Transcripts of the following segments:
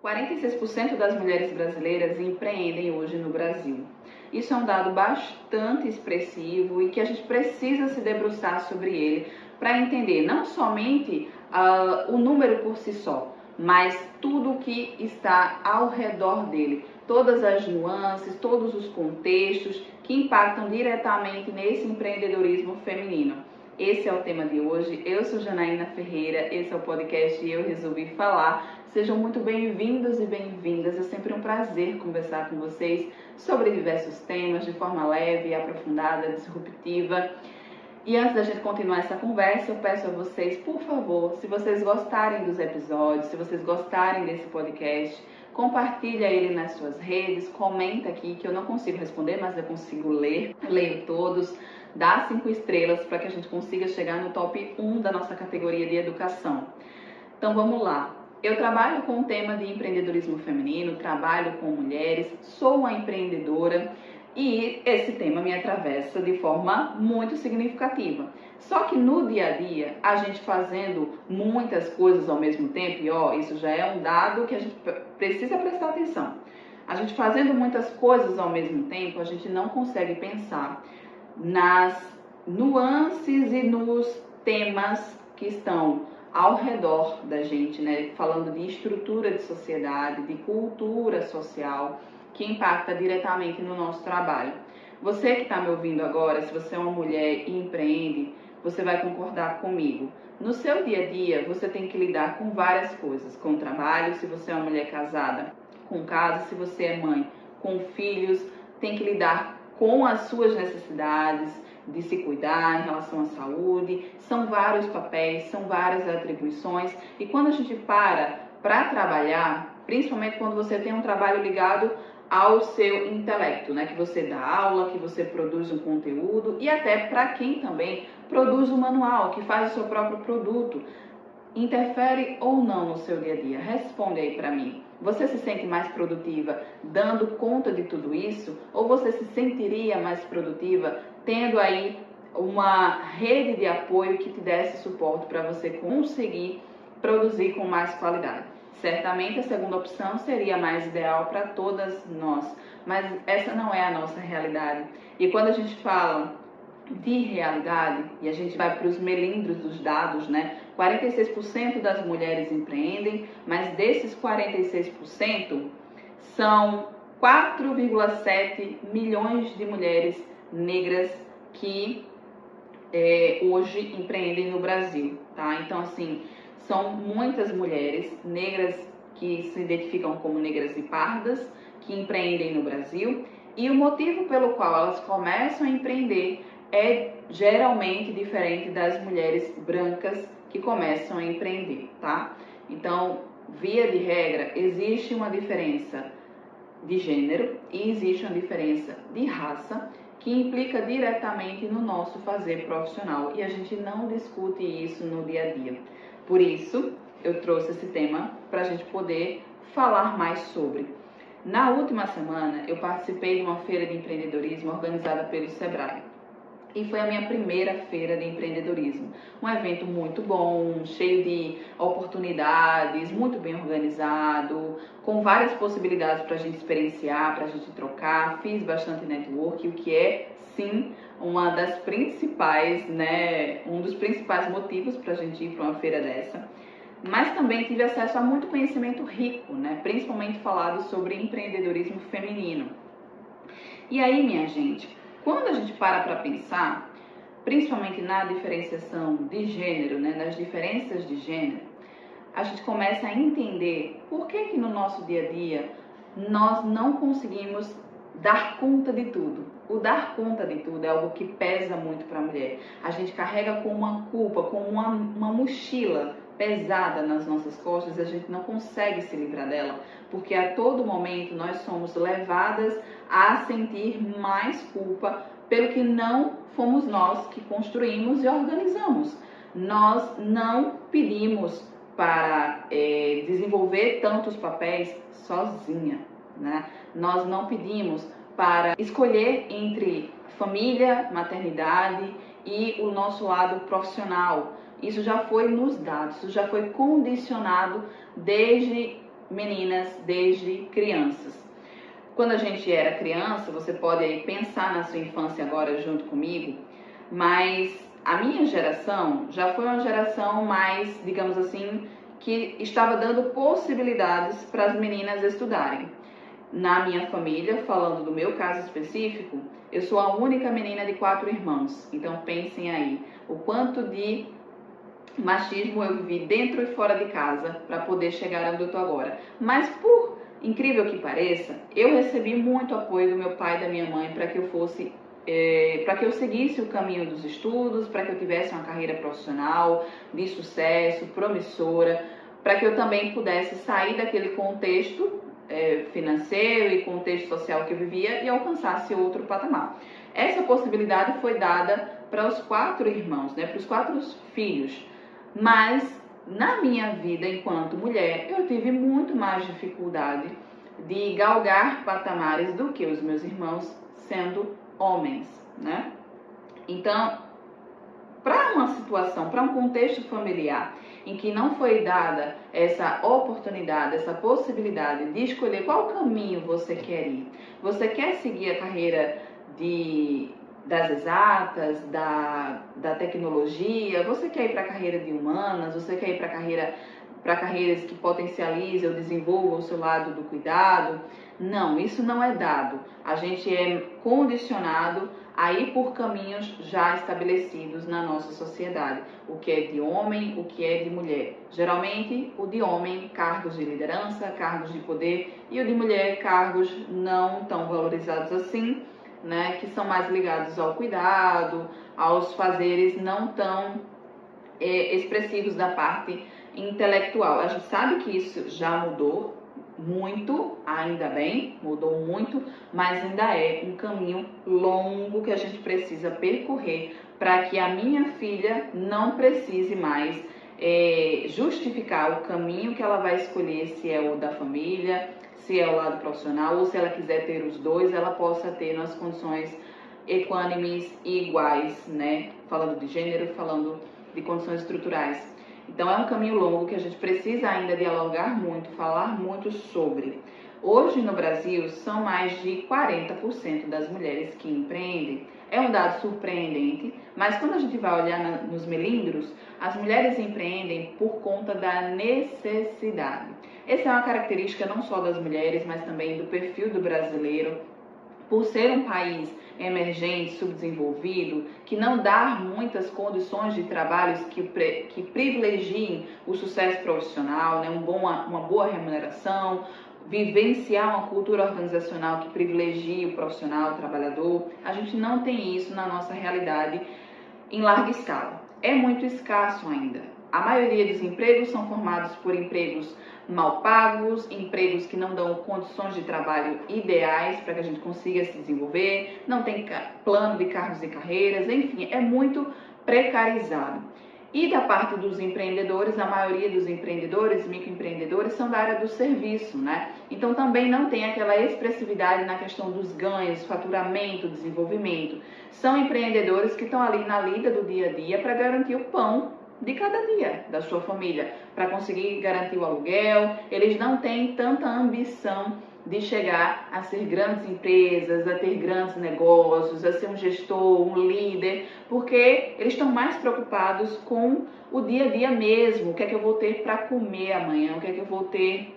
46% das mulheres brasileiras empreendem hoje no Brasil. Isso é um dado bastante expressivo e que a gente precisa se debruçar sobre ele para entender não somente o número por si só, mas tudo o que está ao redor dele, todas as nuances, todos os contextos que impactam diretamente nesse empreendedorismo feminino. Esse é o tema de hoje. Eu sou Janaína Ferreira, esse é o podcast e eu resolvi falar. Sejam muito bem-vindos e bem-vindas. É sempre um prazer conversar com vocês sobre diversos temas de forma leve, aprofundada, disruptiva. E antes da gente continuar essa conversa, eu peço a vocês, por favor, se vocês gostarem dos episódios, se vocês gostarem desse podcast, compartilha ele nas suas redes, comenta aqui, que eu não consigo responder, mas eu consigo ler, leio todos. Dá 5 estrelas para que a gente consiga chegar no top 1 da nossa categoria de educação. Então vamos lá. Eu trabalho com o tema de empreendedorismo feminino, trabalho com mulheres, sou uma empreendedora e esse tema me atravessa de forma muito significativa. Só que no dia a dia, a gente fazendo muitas coisas ao mesmo tempo, e isso já é um dado que a gente precisa prestar atenção. A gente fazendo muitas coisas ao mesmo tempo, a gente não consegue pensar nas nuances e nos temas que estão ao redor da gente, né? Falando de estrutura de sociedade, de cultura social, que impacta diretamente no nosso trabalho. Você que está me ouvindo agora, se você é uma mulher e empreende, você vai concordar comigo. No seu dia a dia, você tem que lidar com várias coisas, com o trabalho, se você é uma mulher casada, com casa, se você é mãe, com filhos, tem que lidar com as suas necessidades de se cuidar em relação à saúde. São vários papéis, são várias atribuições. E quando a gente para trabalhar, principalmente quando você tem um trabalho ligado ao seu intelecto, né? Que você dá aula, que você produz um conteúdo e até para quem também produz um manual, que faz o seu próprio produto. Interfere ou não no seu dia a dia? Responde aí para mim. Você se sente mais produtiva dando conta de tudo isso? Ou você se sentiria mais produtiva tendo aí uma rede de apoio que te desse suporte para você conseguir produzir com mais qualidade? Certamente a segunda opção seria mais ideal para todas nós, mas essa não é a nossa realidade. E quando a gente fala de realidade, e a gente vai para os melindros dos dados, né? 46% das mulheres empreendem, mas desses 46% são 4,7 milhões de mulheres negras que hoje empreendem no Brasil, tá? Então, assim, são muitas mulheres negras que se identificam como negras e pardas que empreendem no Brasil, e o motivo pelo qual elas começam a empreender é geralmente diferente das mulheres brancas que começam a empreender, tá? Então, via de regra, existe uma diferença de gênero e existe uma diferença de raça que implica diretamente no nosso fazer profissional, e a gente não discute isso no dia a dia. Por isso, eu trouxe esse tema para a gente poder falar mais sobre. Na última semana, eu participei de uma feira de empreendedorismo organizada pelo Sebrae. E foi a minha primeira feira de empreendedorismo. Um evento muito bom, cheio de oportunidades, muito bem organizado, com várias possibilidades para a gente experienciar, para a gente trocar. Fiz bastante network, o que é, sim, uma das principais, né, um dos principais motivos para a gente ir para uma feira dessa. Mas também tive acesso a muito conhecimento rico, né, principalmente falado sobre empreendedorismo feminino. E aí, minha gente, quando a gente para pensar, principalmente na diferenciação de gênero, né, nas diferenças de gênero, a gente começa a entender por que no nosso dia a dia nós não conseguimos dar conta de tudo. O dar conta de tudo é algo que pesa muito para a mulher. A gente carrega com uma culpa, com uma mochila pesada nas nossas costas, e a gente não consegue se livrar dela, porque a todo momento nós somos levadas a sentir mais culpa pelo que não fomos nós que construímos e organizamos. Nós não pedimos para desenvolver tantos papéis sozinha, né? Nós não pedimos para escolher entre família, maternidade e o nosso lado profissional. Isso já foi nos dado, isso já foi condicionado desde meninas desde crianças. Quando a gente era criança, você pode aí pensar na sua infância agora junto comigo, mas a minha geração já foi uma geração mais, digamos assim, que estava dando possibilidades para as meninas estudarem. Na minha família, falando do meu caso específico, eu sou a única menina de 4 irmãos. Então pensem aí o quanto de machismo eu vivi dentro e fora de casa para poder chegar onde eu estou agora. Mas por incrível que pareça, eu recebi muito apoio do meu pai e da minha mãe para que eu fosse, para que eu seguisse o caminho dos estudos, para que eu tivesse uma carreira profissional de sucesso, promissora, para que eu também pudesse sair daquele contexto financeiro e contexto social que eu vivia e alcançasse outro patamar. Essa possibilidade foi dada para os 4 irmãos, né, para os 4 filhos. Mas na minha vida enquanto mulher, eu tive muito mais dificuldade de galgar patamares do que os meus irmãos sendo homens, né? Então, para uma situação, para um contexto familiar em que não foi dada essa oportunidade, essa possibilidade de escolher qual caminho você quer ir, você quer seguir a carreira das exatas, da tecnologia, você quer ir para a carreira de humanas, você quer ir para carreiras que potencializem ou desenvolvam o seu lado do cuidado. Não, isso não é dado. A gente é condicionado a ir por caminhos já estabelecidos na nossa sociedade. O que é de homem, o que é de mulher. Geralmente, o de homem, cargos de liderança, cargos de poder, e o de mulher, cargos não tão valorizados assim, né, que são mais ligados ao cuidado, aos fazeres não tão expressivos da parte intelectual. A gente sabe que isso já mudou muito, ainda bem, mudou muito, mas ainda é um caminho longo que a gente precisa percorrer para que a minha filha não precise mais justificar o caminho que ela vai escolher, se é o da família, se é o lado profissional, ou se ela quiser ter os dois, ela possa ter nas condições equânimes e iguais, né? Falando de gênero, falando de condições estruturais. Então é um caminho longo que a gente precisa ainda dialogar muito, falar muito sobre. Hoje no Brasil são mais de 40% das mulheres que empreendem. É um dado surpreendente, mas quando a gente vai olhar nos melindros, as mulheres empreendem por conta da necessidade. Essa é uma característica não só das mulheres, mas também do perfil do brasileiro. Por ser um país emergente, subdesenvolvido, que não dá muitas condições de trabalhos que privilegiem o sucesso profissional, né, uma boa remuneração, vivenciar uma cultura organizacional que privilegie o profissional, o trabalhador, a gente não tem isso na nossa realidade em larga escala. É muito escasso ainda. A maioria dos empregos são formados por empregos mal pagos, empregos que não dão condições de trabalho ideais para que a gente consiga se desenvolver, não tem plano de cargos e carreiras, enfim, é muito precarizado. E da parte dos empreendedores, a maioria dos empreendedores, microempreendedores, são da área do serviço, né? Então também não tem aquela expressividade na questão dos ganhos, faturamento, desenvolvimento. São empreendedores que estão ali na lida do dia a dia para garantir o pão de cada dia da sua família, para conseguir garantir o aluguel. Eles não têm tanta ambição de chegar a ser grandes empresas, a ter grandes negócios, a ser um gestor, um líder, porque eles estão mais preocupados com o dia a dia mesmo. O que é que eu vou ter para comer amanhã? O que é que eu vou ter,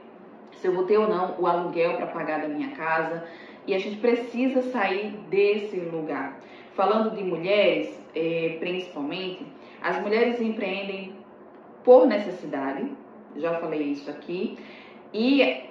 se eu vou ter ou não o aluguel para pagar da minha casa? E a gente precisa sair desse lugar. Falando de mulheres, principalmente, as mulheres empreendem por necessidade, já falei isso aqui, e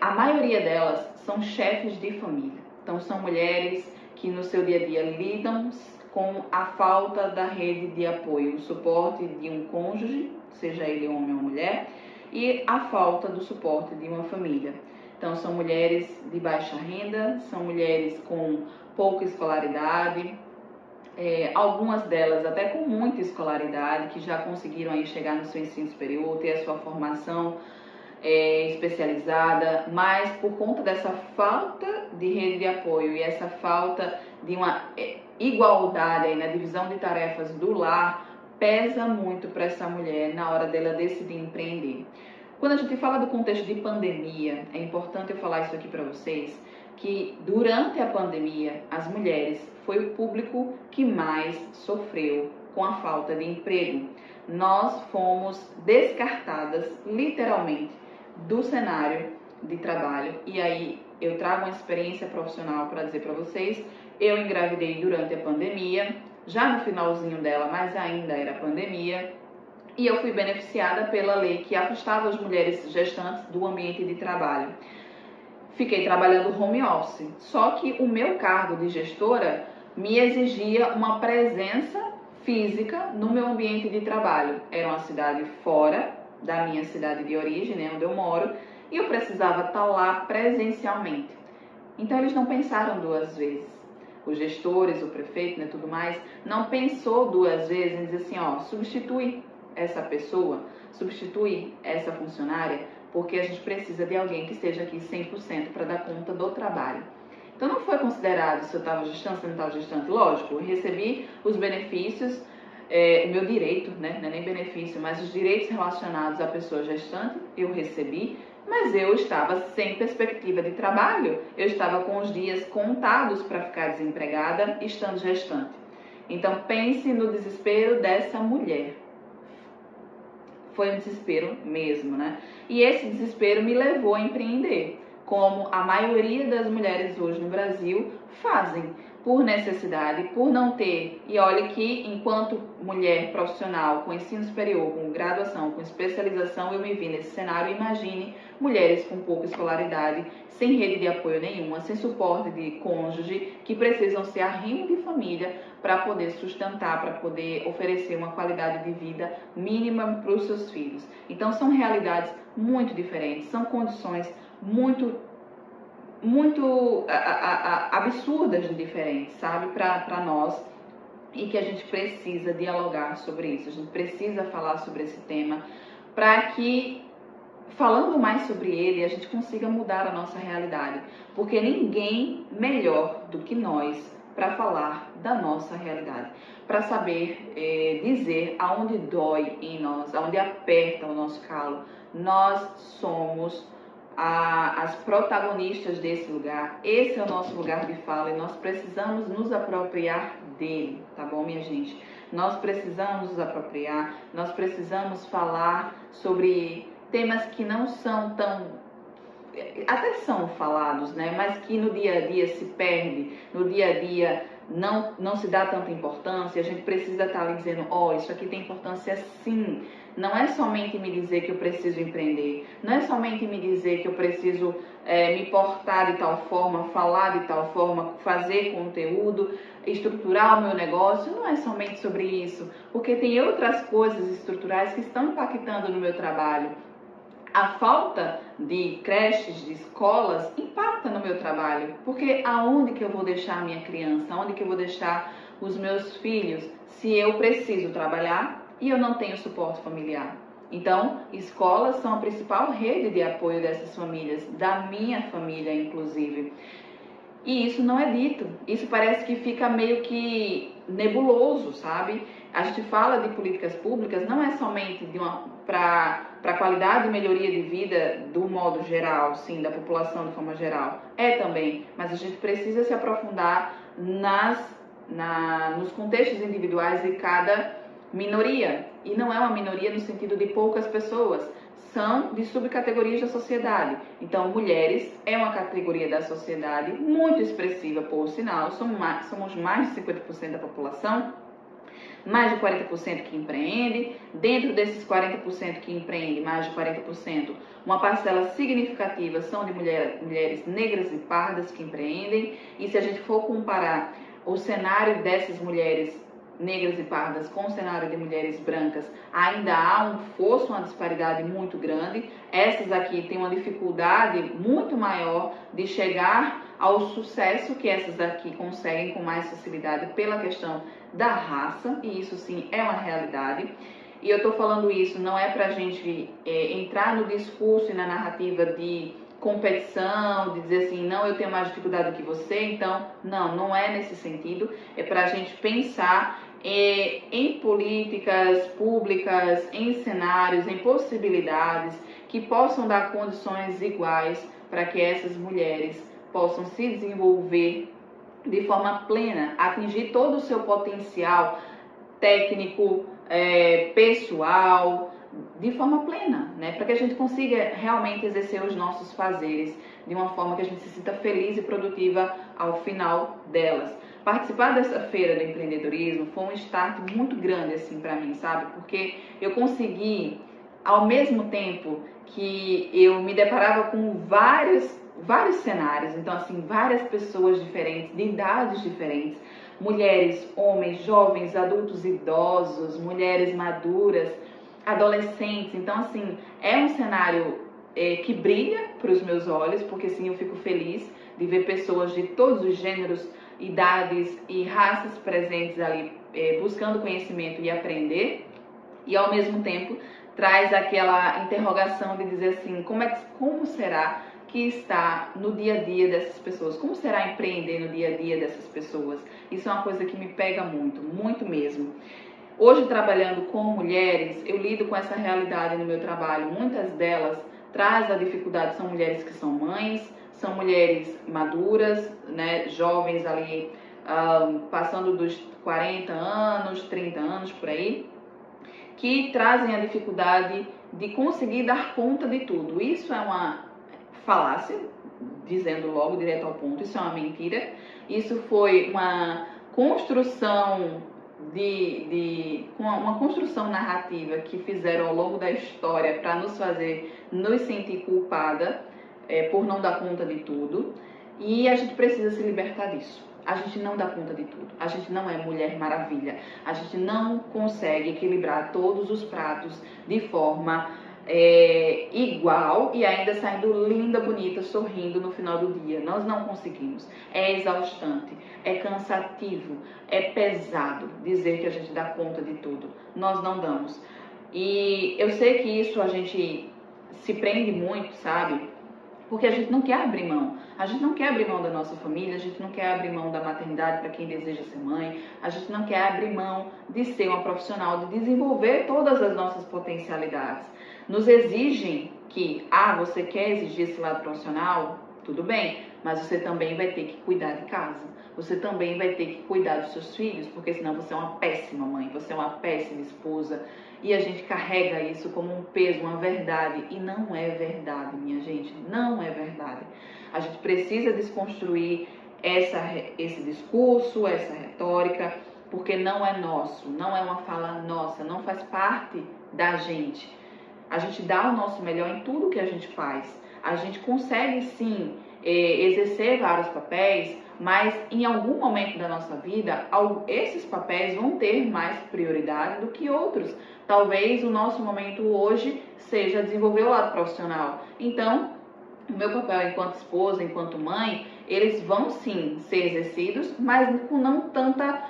a maioria delas são chefes de família. Então são mulheres que no seu dia a dia lidam com a falta da rede de apoio, o suporte de um cônjuge, seja ele homem ou mulher, e a falta do suporte de uma família. Então são mulheres de baixa renda, são mulheres com pouca escolaridade, algumas delas até com muita escolaridade, que já conseguiram aí chegar no seu ensino superior, ter a sua formação especializada, mas por conta dessa falta de rede de apoio e essa falta de uma igualdade aí na divisão de tarefas do lar, pesa muito para essa mulher na hora dela decidir empreender. Quando a gente fala do contexto de pandemia, é importante eu falar isso aqui para vocês, que durante a pandemia, as mulheres foi o público que mais sofreu com a falta de emprego. Nós fomos descartadas, literalmente, do cenário de trabalho. E aí eu trago uma experiência profissional para dizer para vocês. Eu engravidei durante a pandemia, já no finalzinho dela, mas ainda era pandemia. E eu fui beneficiada pela lei que afastava as mulheres gestantes do ambiente de trabalho. Fiquei trabalhando home office, só que o meu cargo de gestora me exigia uma presença física no meu ambiente de trabalho. Era uma cidade fora da minha cidade de origem, né, onde eu moro, e eu precisava estar lá presencialmente. Então eles não pensaram duas vezes. Os gestores, o prefeito, né, tudo mais, não pensou duas vezes em dizer assim, ó, substitui essa pessoa, substitui essa funcionária, porque a gente precisa de alguém que esteja aqui 100% para dar conta do trabalho. Então não foi considerado se eu estava gestante, se eu não estava gestante. Lógico, eu recebi os benefícios, o meu direito, né, não é nem benefício, mas os direitos relacionados à pessoa gestante, eu recebi, mas eu estava sem perspectiva de trabalho, eu estava com os dias contados para ficar desempregada, estando gestante. Então pense no desespero dessa mulher. Foi um desespero mesmo, né? E esse desespero me levou a empreender, como a maioria das mulheres hoje no Brasil fazem, por necessidade, por não ter. E olha que, enquanto mulher profissional com ensino superior, com graduação, com especialização, eu me vi nesse cenário. Imagine mulheres com pouca escolaridade, sem rede de apoio nenhuma, sem suporte de cônjuge, que precisam ser arrimo de família para poder sustentar, para poder oferecer uma qualidade de vida mínima para os seus filhos. Então são realidades muito diferentes, são condições muito absurdas de diferentes, sabe, para nós, e que a gente precisa dialogar sobre isso, a gente precisa falar sobre esse tema, para que, falando mais sobre ele, a gente consiga mudar a nossa realidade, porque ninguém melhor do que nós para falar da nossa realidade, para saber dizer aonde dói em nós, aonde aperta o nosso calo. Nós somos as protagonistas desse lugar, esse é o nosso lugar de fala e nós precisamos nos apropriar dele, tá bom, minha gente? Nós precisamos nos apropriar, nós precisamos falar sobre temas que não são tão, até são falados, né? Mas que no dia a dia se perde, no dia a dia não se dá tanta importância. A gente precisa estar ali dizendo, ó, isso aqui tem importância sim. Não é somente me dizer que eu preciso empreender, não é somente me dizer que eu preciso me portar de tal forma, falar de tal forma, fazer conteúdo, estruturar o meu negócio, não é somente sobre isso, porque tem outras coisas estruturais que estão impactando no meu trabalho. A falta de creches, de escolas, impacta no meu trabalho, porque aonde que eu vou deixar a minha criança, aonde que eu vou deixar os meus filhos, se eu preciso trabalhar e eu não tenho suporte familiar? Então, escolas são a principal rede de apoio dessas famílias, da minha família, inclusive. E isso não é dito, isso parece que fica meio que nebuloso, sabe? A gente fala de políticas públicas, não é somente para a qualidade e melhoria de vida do modo geral, sim, da população de forma geral, é também, mas a gente precisa se aprofundar nos contextos individuais de cada minoria, e não é uma minoria no sentido de poucas pessoas, são de subcategorias da sociedade. Então, mulheres é uma categoria da sociedade muito expressiva, por sinal, somos mais de 50% da população, mais de 40% que empreende. Dentro desses 40% que empreende, mais de 40%, uma parcela significativa são de mulheres negras e pardas que empreendem. E se a gente for comparar o cenário dessas mulheres negras e pardas com o cenário de mulheres brancas, ainda há um fosso, uma disparidade muito grande. Essas aqui têm uma dificuldade muito maior de chegar ao sucesso que essas aqui conseguem com mais facilidade pela questão da raça, e isso sim é uma realidade. E eu estou falando isso não é para a gente entrar no discurso e na narrativa de competição, de dizer assim, não, eu tenho mais dificuldade do que você, então, não é nesse sentido, é para a gente pensar em políticas públicas, em cenários, em possibilidades que possam dar condições iguais para que essas mulheres possam se desenvolver de forma plena, atingir todo o seu potencial técnico, pessoal, de forma plena, né? Para que a gente consiga realmente exercer os nossos fazeres de uma forma que a gente se sinta feliz e produtiva ao final delas. Participar dessa feira do empreendedorismo foi um start muito grande assim para mim, sabe? Porque eu consegui, ao mesmo tempo que eu me deparava com vários cenários, então assim, várias pessoas diferentes, de idades diferentes, mulheres, homens, jovens, adultos, idosos, mulheres maduras, adolescentes. Então, assim, é um cenário que brilha para os meus olhos, porque assim eu fico feliz de ver pessoas de todos os gêneros, idades e raças presentes ali, buscando conhecimento e aprender, e ao mesmo tempo traz aquela interrogação de dizer assim, como será que está no dia a dia dessas pessoas? Como será empreender no dia a dia dessas pessoas? Isso é uma coisa que me pega muito, muito mesmo. Hoje, trabalhando com mulheres, eu lido com essa realidade no meu trabalho. Muitas delas trazem a dificuldade, são mulheres que são mães, são mulheres maduras, né, jovens ali, passando dos 40 anos, 30 anos, por aí, que trazem a dificuldade de conseguir dar conta de tudo. Isso é uma falácia, dizendo logo direto ao ponto, isso é uma mentira. Isso foi uma construção uma construção narrativa que fizeram ao longo da história para nos fazer nos sentir culpada por não dar conta de tudo, e a gente precisa se libertar disso. A gente não dá conta de tudo, a gente não é Mulher Maravilha, a gente não consegue equilibrar todos os pratos de forma igual e ainda saindo linda, bonita, sorrindo no final do dia. Nós não conseguimos. É exaustante, é cansativo, é pesado dizer que a gente dá conta de tudo. Nós não damos. E eu sei que isso a gente se prende muito, sabe? Porque a gente não quer abrir mão. A gente não quer abrir mão da nossa família, a gente não quer abrir mão da maternidade para quem deseja ser mãe, a gente não quer abrir mão de ser uma profissional, de desenvolver todas as nossas potencialidades. Nos exigem que, você quer exigir esse lado profissional? Tudo bem, mas você também vai ter que cuidar de casa. Você também vai ter que cuidar dos seus filhos, porque senão você é uma péssima mãe, você é uma péssima esposa. E a gente carrega isso como um peso, uma verdade. E não é verdade, minha gente, não é verdade. A gente precisa desconstruir esse discurso, essa retórica, porque não é nosso, não é uma fala nossa, não faz parte da gente. A gente dá o nosso melhor em tudo que a gente faz. A gente consegue, sim, exercer vários papéis, mas em algum momento da nossa vida, esses papéis vão ter mais prioridade do que outros. Talvez o nosso momento hoje seja desenvolver o lado profissional. Então, o meu papel enquanto esposa, enquanto mãe, eles vão sim ser exercidos, mas com não tanta,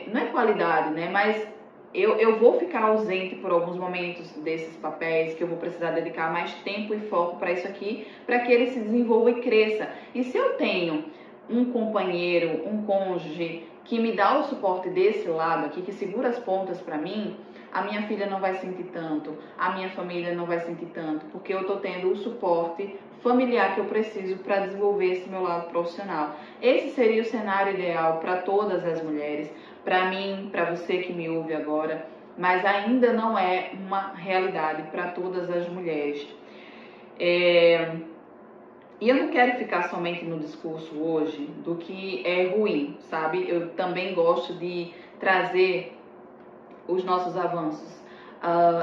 não é qualidade, né? Mas eu vou ficar ausente por alguns momentos desses papéis, que eu vou precisar dedicar mais tempo e foco para isso aqui, para que ele se desenvolva e cresça. E se eu tenho um companheiro, um cônjuge que me dá o suporte desse lado aqui, que segura as pontas para mim, a minha filha não vai sentir tanto, a minha família não vai sentir tanto, porque eu estou tendo o suporte familiar que eu preciso para desenvolver esse meu lado profissional. Esse seria o cenário ideal para todas as mulheres, para mim, para você que me ouve agora, mas ainda não é uma realidade para todas as mulheres. E eu não quero ficar somente no discurso hoje do que é ruim, sabe? Eu também gosto de trazer os nossos avanços,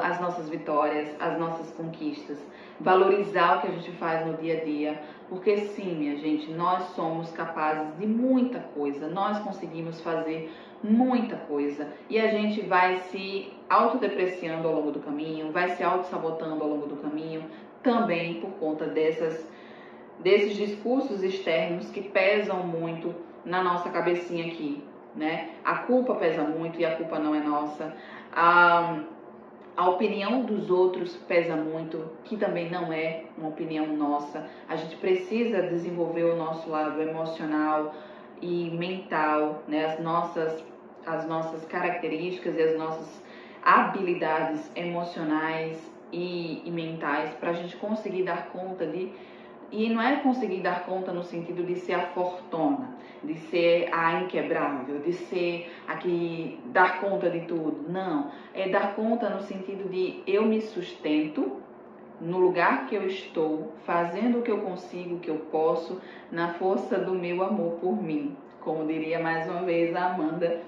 as nossas vitórias, as nossas conquistas, valorizar o que a gente faz no dia a dia, porque sim, minha gente, nós somos capazes de muita coisa, nós conseguimos fazer muita coisa e a gente vai se autodepreciando ao longo do caminho, vai se autossabotando ao longo do caminho, também por conta desses discursos externos que pesam muito na nossa cabecinha aqui, né? A culpa pesa muito e a culpa não é nossa. a opinião dos outros pesa muito, que também não é uma opinião nossa. A gente precisa desenvolver o nosso lado emocional e mental, né? As nossas características e as nossas habilidades emocionais e mentais para a gente conseguir dar conta de... E não é conseguir dar conta no sentido de ser a fortuna, de ser a inquebrável, de ser a que dá conta de tudo. Não, é dar conta no sentido de eu me sustento no lugar que eu estou, fazendo o que eu consigo, o que eu posso, na força do meu amor por mim. Como diria mais uma vez a Amanda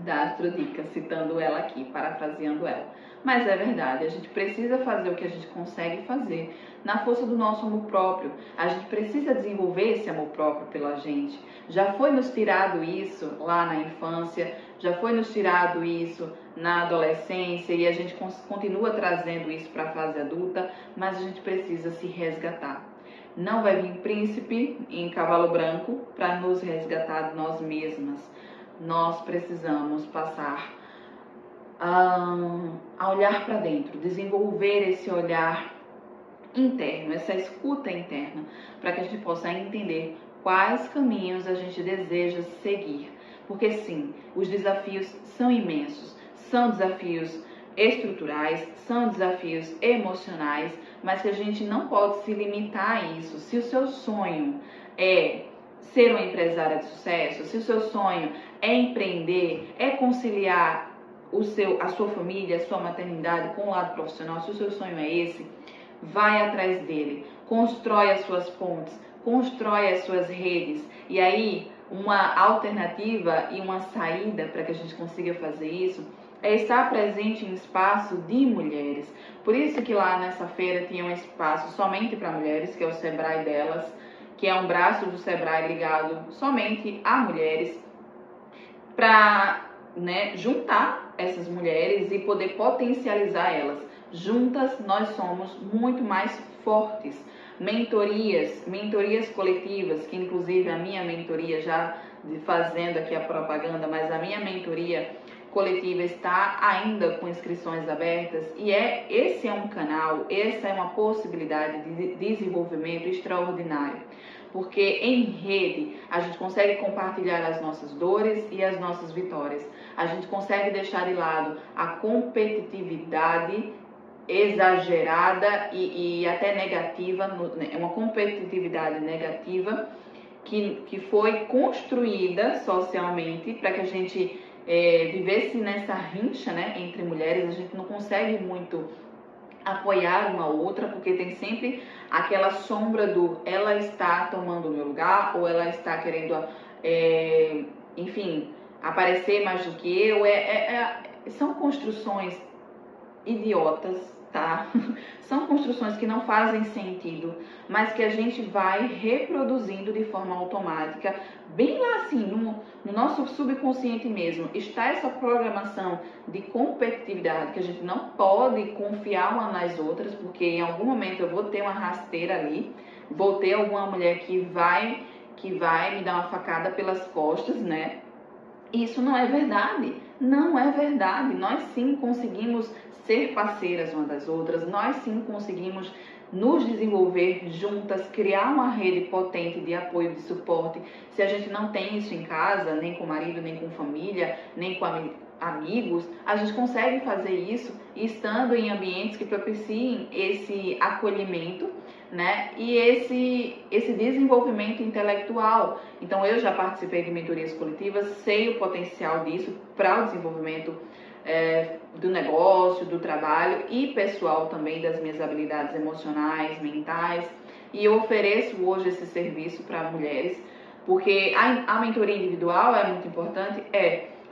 da Astrodica, citando ela aqui, parafraseando ela. Mas é verdade, a gente precisa fazer o que a gente consegue fazer na força do nosso amor próprio. A gente precisa desenvolver esse amor próprio pela gente. Já foi nos tirado isso lá na infância, já foi nos tirado isso na adolescência e a gente continua trazendo isso para a fase adulta, mas a gente precisa se resgatar. Não vai vir príncipe em cavalo branco para nos resgatar de nós mesmas. Nós precisamos passar a olhar para dentro, desenvolver esse olhar interno, essa escuta interna, para que a gente possa entender quais caminhos a gente deseja seguir. Porque sim, os desafios são imensos, são desafios estruturais, são desafios emocionais, mas que a gente não pode se limitar a isso. Se o seu sonho é ser uma empresária de sucesso, se o seu sonho é empreender, é conciliar a sua família, a sua maternidade com o lado profissional, se o seu sonho é esse, vai atrás dele, constrói as suas pontes, constrói as suas redes. E aí, uma alternativa e uma saída para que a gente consiga fazer isso é estar presente em espaço de mulheres. Por isso que lá nessa feira tinha um espaço somente para mulheres, que é o Sebrae delas, que é um braço do Sebrae ligado somente a mulheres, para juntar essas mulheres e poder potencializar elas. Juntas nós somos muito mais fortes. Mentorias coletivas, que inclusive a minha mentoria, já fazendo aqui a propaganda, mas a minha mentoria coletiva está ainda com inscrições abertas e esse é um canal, essa é uma possibilidade de desenvolvimento extraordinário. Porque em rede a gente consegue compartilhar as nossas dores e as nossas vitórias. A gente consegue deixar de lado a competitividade exagerada e até negativa, uma competitividade negativa que foi construída socialmente para que a gente vivesse nessa rincha, entre mulheres. A gente não consegue muito apoiar uma outra, porque tem sempre aquela sombra do ela está tomando o meu lugar, ou ela está querendo, enfim, aparecer mais do que eu. São construções idiotas, tá? São construções que não fazem sentido, mas que a gente vai reproduzindo de forma automática, bem lá assim, no nosso subconsciente mesmo, está essa programação de competitividade, que a gente não pode confiar uma nas outras, porque em algum momento eu vou ter uma rasteira ali, vou ter alguma mulher que vai me dar uma facada pelas costas, né? Isso não é verdade, não é verdade. Nós sim conseguimos ser parceiras umas das outras, nós sim conseguimos nos desenvolver juntas, criar uma rede potente de apoio, de suporte. Se a gente não tem isso em casa, nem com o marido, nem com família, nem com amigos, a gente consegue fazer isso estando em ambientes que propiciem esse acolhimento, né? E esse desenvolvimento intelectual. Então eu já participei de mentorias coletivas, sei o potencial disso para o desenvolvimento do negócio, do trabalho e pessoal também, das minhas habilidades emocionais, mentais, e eu ofereço hoje esse serviço para mulheres, porque a mentoria individual é muito importante,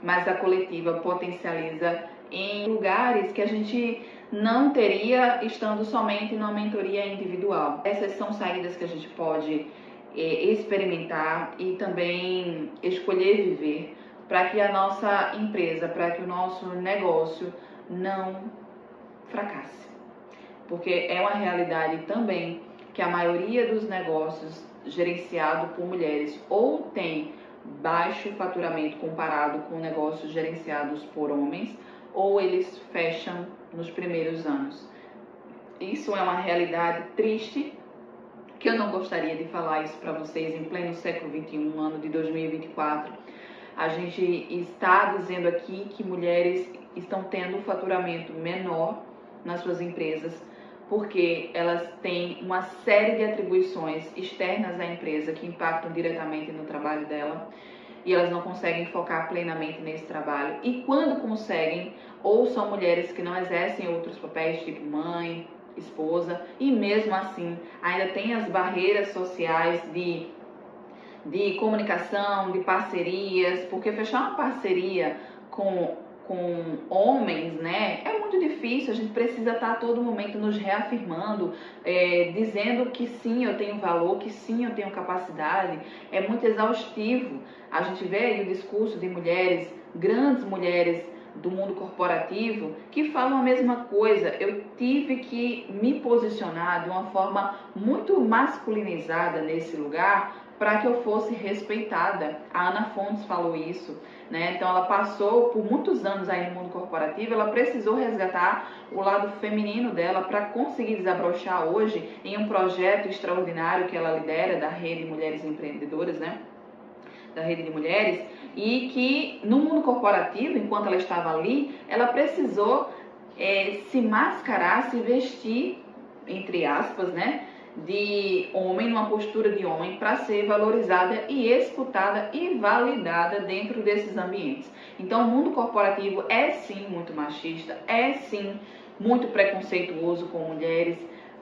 mas a coletiva potencializa em lugares que a gente não teria estando somente numa mentoria individual. Essas são saídas que a gente pode experimentar e também escolher viver para que a nossa empresa, para que o nosso negócio não fracasse. Porque é uma realidade também que a maioria dos negócios gerenciados por mulheres ou tem baixo faturamento comparado com negócios gerenciados por homens, ou eles fecham nos primeiros anos. Isso é uma realidade triste, que eu não gostaria de falar isso para vocês em pleno século XXI, ano de 2024. A gente está dizendo aqui que mulheres estão tendo um faturamento menor nas suas empresas, porque elas têm uma série de atribuições externas à empresa que impactam diretamente no trabalho dela, e elas não conseguem focar plenamente nesse trabalho. E quando conseguem, ou são mulheres que não exercem outros papéis, tipo mãe, esposa, e mesmo assim ainda tem as barreiras sociais de comunicação, de parcerias, porque fechar uma parceria com homens, né, é muito difícil. A gente precisa estar a todo momento nos reafirmando, dizendo que sim, eu tenho valor, que sim, eu tenho capacidade. É muito exaustivo. A gente vê aí o discurso de mulheres, grandes mulheres do mundo corporativo, que falam a mesma coisa. Eu tive que me posicionar de uma forma muito masculinizada nesse lugar para que eu fosse respeitada. A Ana Fontes falou isso, né? Então ela passou por muitos anos aí no mundo corporativo, ela precisou resgatar o lado feminino dela para conseguir desabrochar hoje em um projeto extraordinário que ela lidera, da Rede Mulheres Empreendedoras, né? Da Rede de Mulheres, e que no mundo corporativo, enquanto ela estava ali, ela precisou se mascarar, se vestir, entre aspas, né, de homem, numa postura de homem, para ser valorizada e escutada e validada dentro desses ambientes. Então, o mundo corporativo é sim muito machista, é sim muito preconceituoso com mulheres.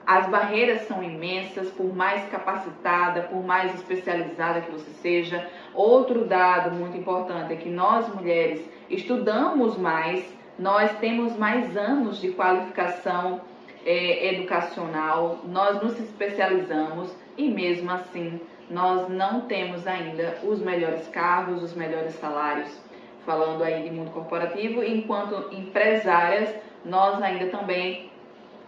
As barreiras são imensas, por mais capacitada, por mais especializada que você seja. Outro dado muito importante é que nós mulheres estudamos mais, nós temos mais anos de qualificação educacional, nós nos especializamos e mesmo assim nós não temos ainda os melhores cargos, os melhores salários. Falando aí de mundo corporativo, enquanto empresárias, nós ainda também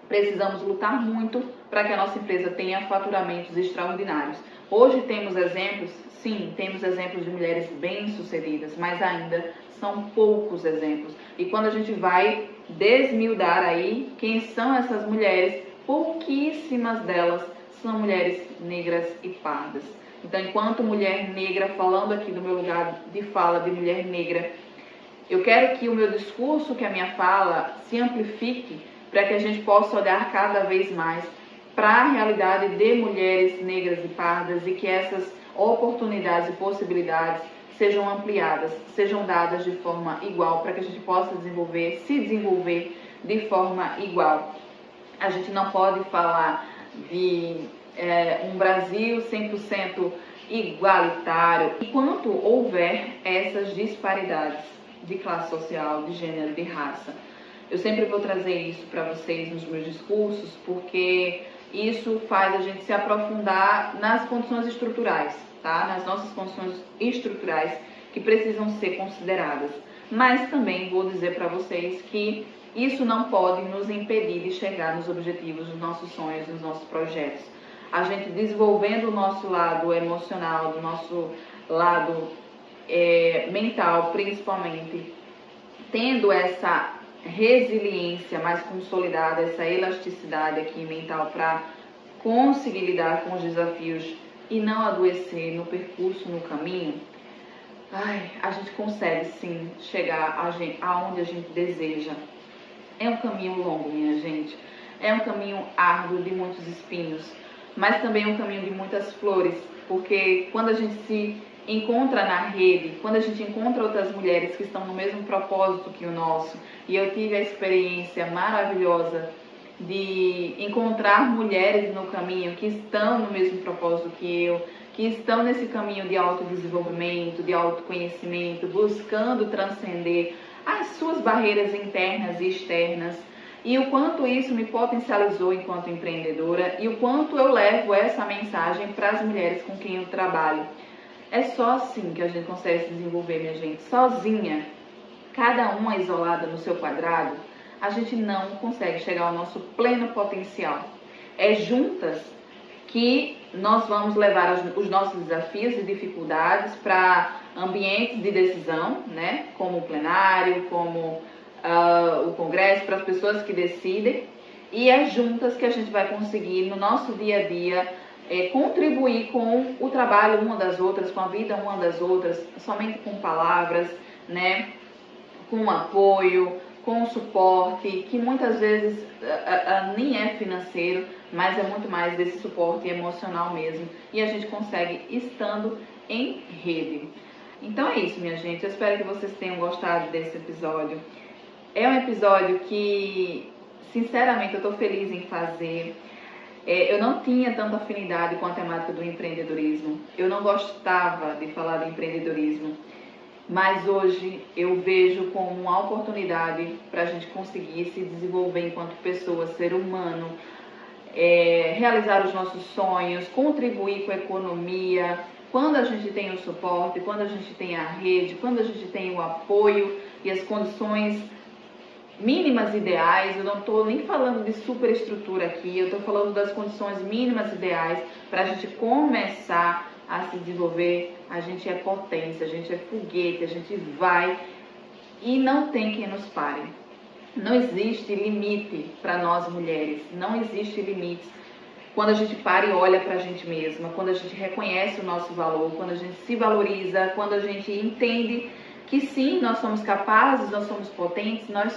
precisamos lutar muito para que a nossa empresa tenha faturamentos extraordinários. Hoje temos exemplos, sim, temos exemplos de mulheres bem-sucedidas, mas ainda são poucos exemplos. E quando a gente vai desmiudar aí quem são essas mulheres, pouquíssimas delas são mulheres negras e pardas. Então, enquanto mulher negra, falando aqui do meu lugar de fala de mulher negra, eu quero que o meu discurso, que a minha fala se amplifique para que a gente possa olhar cada vez mais para a realidade de mulheres negras e pardas e que essas oportunidades e possibilidades sejam ampliadas, sejam dadas de forma igual, para que a gente possa se desenvolver de forma igual. A gente não pode falar de um Brasil 100% igualitário enquanto houver essas disparidades de classe social, de gênero, de raça. Eu sempre vou trazer isso para vocês nos meus discursos, porque isso faz a gente se aprofundar nas condições estruturais, tá? Nas nossas condições estruturais que precisam ser consideradas. Mas também vou dizer para vocês que isso não pode nos impedir de chegar nos objetivos dos nossos sonhos, dos nossos projetos. A gente desenvolvendo o nosso lado emocional, do nosso lado mental, principalmente, tendo essa resiliência mais consolidada, essa elasticidade aqui mental para conseguir lidar com os desafios e não adoecer no percurso, no caminho, a gente consegue sim chegar aonde a gente deseja. É um caminho longo, minha gente, é um caminho árduo de muitos espinhos, mas também um caminho de muitas flores, porque quando a gente se encontra na rede, quando a gente encontra outras mulheres que estão no mesmo propósito que o nosso, e eu tive a experiência maravilhosa de encontrar mulheres no caminho que estão no mesmo propósito que eu, que estão nesse caminho de autodesenvolvimento, de autoconhecimento, buscando transcender as suas barreiras internas e externas, e o quanto isso me potencializou enquanto empreendedora e o quanto eu levo essa mensagem para as mulheres com quem eu trabalho. É só assim que a gente consegue se desenvolver, minha gente. Sozinha, cada uma isolada no seu quadrado, a gente não consegue chegar ao nosso pleno potencial. É juntas que nós vamos levar os nossos desafios e dificuldades para ambientes de decisão, né? Como o plenário, como o Congresso, para as pessoas que decidem, e é juntas que a gente vai conseguir, no nosso dia a dia, contribuir com o trabalho uma das outras, com a vida uma das outras, somente com palavras, né? Com apoio, com suporte, que muitas vezes nem é financeiro, mas é muito mais desse suporte emocional mesmo. E a gente consegue estando em rede. Então é isso, minha gente. Eu espero que vocês tenham gostado desse episódio. É um episódio que, sinceramente, eu estou feliz em fazer. Eu não tinha tanta afinidade com a temática do empreendedorismo. Eu não gostava de falar de empreendedorismo. Mas hoje eu vejo como uma oportunidade para a gente conseguir se desenvolver enquanto pessoa, ser humano, realizar os nossos sonhos, contribuir com a economia. Quando a gente tem o suporte, quando a gente tem a rede, quando a gente tem o apoio e as condições mínimas ideais, eu não estou nem falando de superestrutura aqui, eu estou falando das condições mínimas ideais para a gente começar a se desenvolver. A gente é potência, a gente é foguete, a gente vai e não tem quem nos pare. Não existe limite para nós mulheres, não existe limite. Quando a gente para e olha para a gente mesma, quando a gente reconhece o nosso valor, quando a gente se valoriza, quando a gente entende que sim, nós somos capazes, nós somos potentes, nós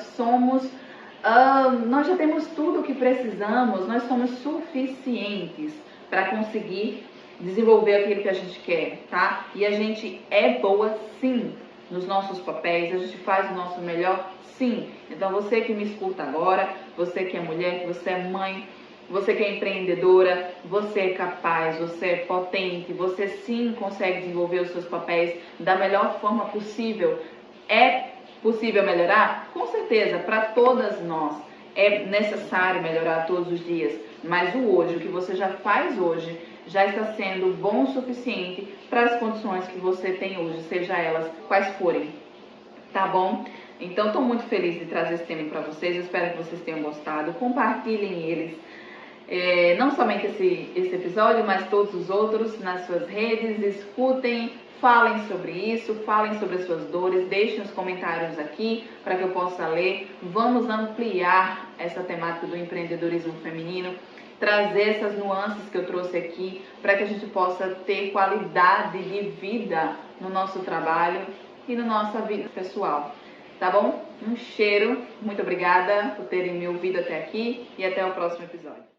já temos tudo o que precisamos, nós somos suficientes para conseguir desenvolver aquilo que a gente quer, tá? E a gente é boa sim nos nossos papéis, a gente faz o nosso melhor sim. Então você que me escuta agora, você que é mulher, que você é mãe, você que é empreendedora, você é capaz, você é potente, você sim consegue desenvolver os seus papéis da melhor forma possível. É possível melhorar? Com certeza, para todas nós. É necessário melhorar todos os dias, mas o hoje, o que você já faz hoje, já está sendo bom o suficiente para as condições que você tem hoje, seja elas quais forem, tá bom? Então, estou muito feliz de trazer esse tema para vocês, eu espero que vocês tenham gostado, compartilhem eles. Não somente esse episódio, mas todos os outros nas suas redes, escutem, falem sobre isso, falem sobre as suas dores, deixem os comentários aqui para que eu possa ler. Vamos ampliar essa temática do empreendedorismo feminino, trazer essas nuances que eu trouxe aqui para que a gente possa ter qualidade de vida no nosso trabalho e na nossa vida pessoal. Tá bom? Um cheiro, muito obrigada por terem me ouvido até aqui e até o próximo episódio.